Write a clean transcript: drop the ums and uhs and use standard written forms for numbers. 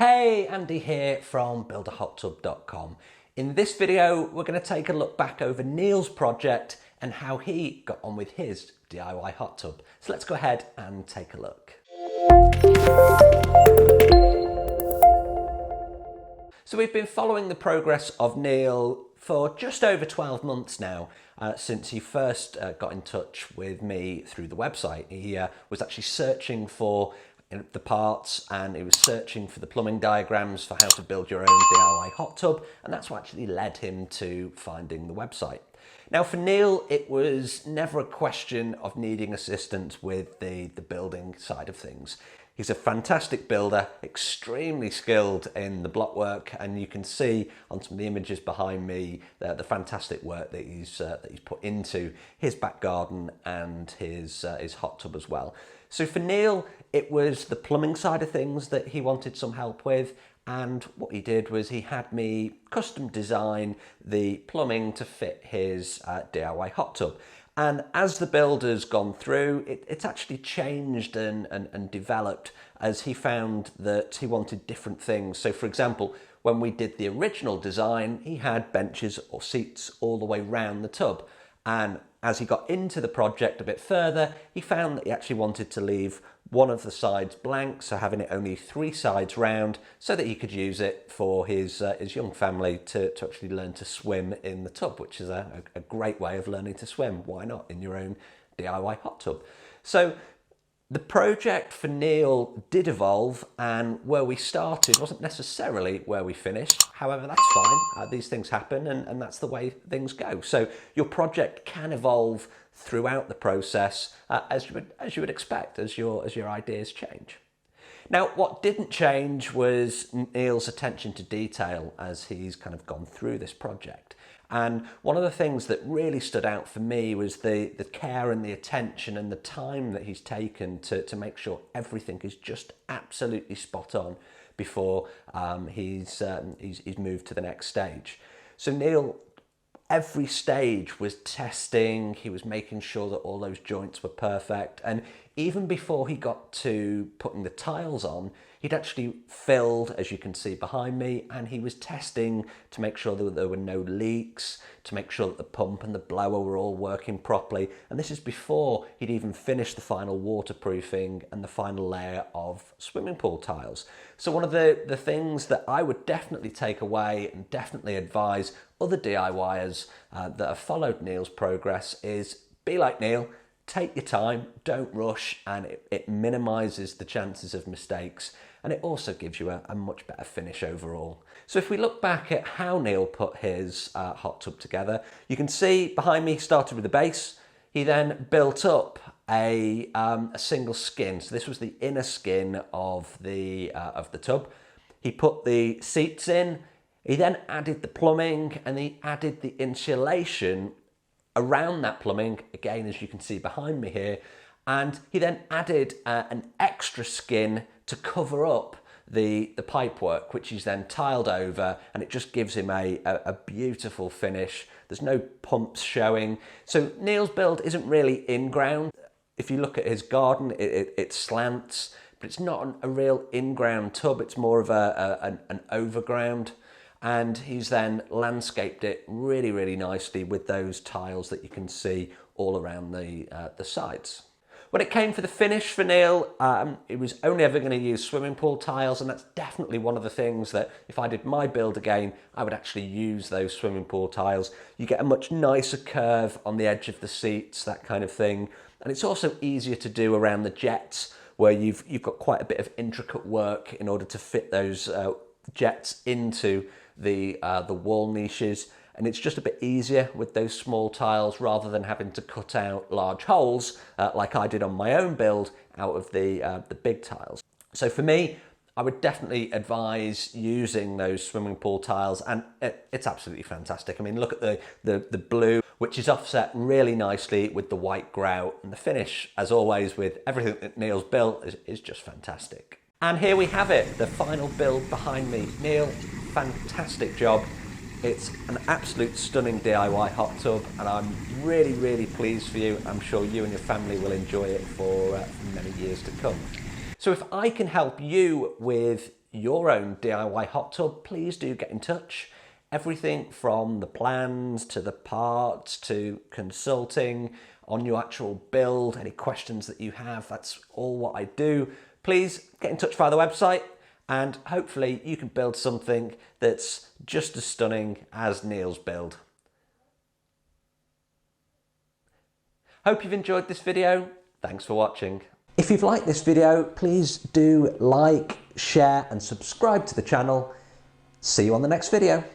Hey, Andy here from builderhottub.com. In this video, we're going to take a look back over Niel's project and how he got on with his DIY hot tub. So let's go ahead and take a look. So we've been following the progress of Niel for just over 12 months now, since he first got in touch with me through the website. He was actually searching for the parts, and he was searching for the plumbing diagrams for how to build your own DIY hot tub, and that's what actually led him to finding the website. Now for Niel, it was never a question of needing assistance with the building side of things. He's a fantastic builder, extremely skilled in the block work, and you can see on some of the images behind me the fantastic work that he's put into his back garden and his hot tub as well. So for Niel, it was the plumbing side of things that he wanted some help with, and what he did was he had me custom design the plumbing to fit his DIY hot tub. And as the builder's gone through, it's actually changed and developed as he found that he wanted different things. So for example, when we did the original design, he had benches or seats all the way round the tub. And as he got into the project a bit further, he found that he actually wanted to leave one of the sides blank, so having it only 3 sides round, so that he could use it for his young family to actually learn to swim in the tub, which is a great way of learning to swim. Why not in your own DIY hot tub? So the project for Niel did evolve, and where we started wasn't necessarily where we finished. However, that's fine. These things happen, and that's the way things go. So your project can evolve throughout the process, as you would expect, as your ideas change. Now, what didn't change was Niel's attention to detail as he's kind of gone through this project. And one of the things that really stood out for me was the care and the attention and the time that he's taken to make sure everything is just absolutely spot on before he's moved to the next stage. So Niel, every stage was testing, he was making sure that all those joints were perfect, and even before he got to putting the tiles on, he'd actually filled, as you can see behind me, and he was testing to make sure that there were no leaks, to make sure that the pump and the blower were all working properly. And this is before he'd even finished the final waterproofing and the final layer of swimming pool tiles. So one of the things that I would definitely take away and definitely advise other DIYers that have followed Niel's progress is be like Niel. Take your time, don't rush, and it minimises the chances of mistakes, and it also gives you a much better finish overall. So if we look back at how Niel put his hot tub together, you can see behind me he started with the base. He then built up a single skin. So this was the inner skin of the tub. He put the seats in. He then added the plumbing, and he added the insulation around that plumbing, again, as you can see behind me here, and he then added an extra skin to cover up the pipework, which he's then tiled over, and it just gives him a beautiful finish. There's no pumps showing. So Niel's build isn't really in ground. If you look at his garden, it slants, but it's not a real in-ground tub. It's more of an overground. And he's then landscaped it really, really nicely with those tiles that you can see all around the sides. When it came for the finish for Niel, he was only ever going to use swimming pool tiles, and that's definitely one of the things that if I did my build again, I would actually use those swimming pool tiles. You get a much nicer curve on the edge of the seats, that kind of thing. And it's also easier to do around the jets, where you've got quite a bit of intricate work in order to fit those jets into the wall niches, and it's just a bit easier with those small tiles rather than having to cut out large holes like I did on my own build out of the big tiles. So for me, I would definitely advise using those swimming pool tiles, and it's absolutely fantastic. I mean, look at the blue, which is offset really nicely with the white grout, and the finish, as always with everything that Niel's built, is just fantastic. And here we have it, the final build behind me. Niel, fantastic job. It's an absolute stunning DIY hot tub, and I'm really, really pleased for you. I'm sure you and your family will enjoy it for many years to come. So if I can help you with your own DIY hot tub, please do get in touch. Everything from the plans to the parts to consulting on your actual build, any questions that you have, that's all what I do. Please get in touch via the website and hopefully you can build something that's just as stunning as Niel's build. Hope you've enjoyed this video. Thanks for watching. If you've liked this video, please do like, share and subscribe to the channel. See you on the next video.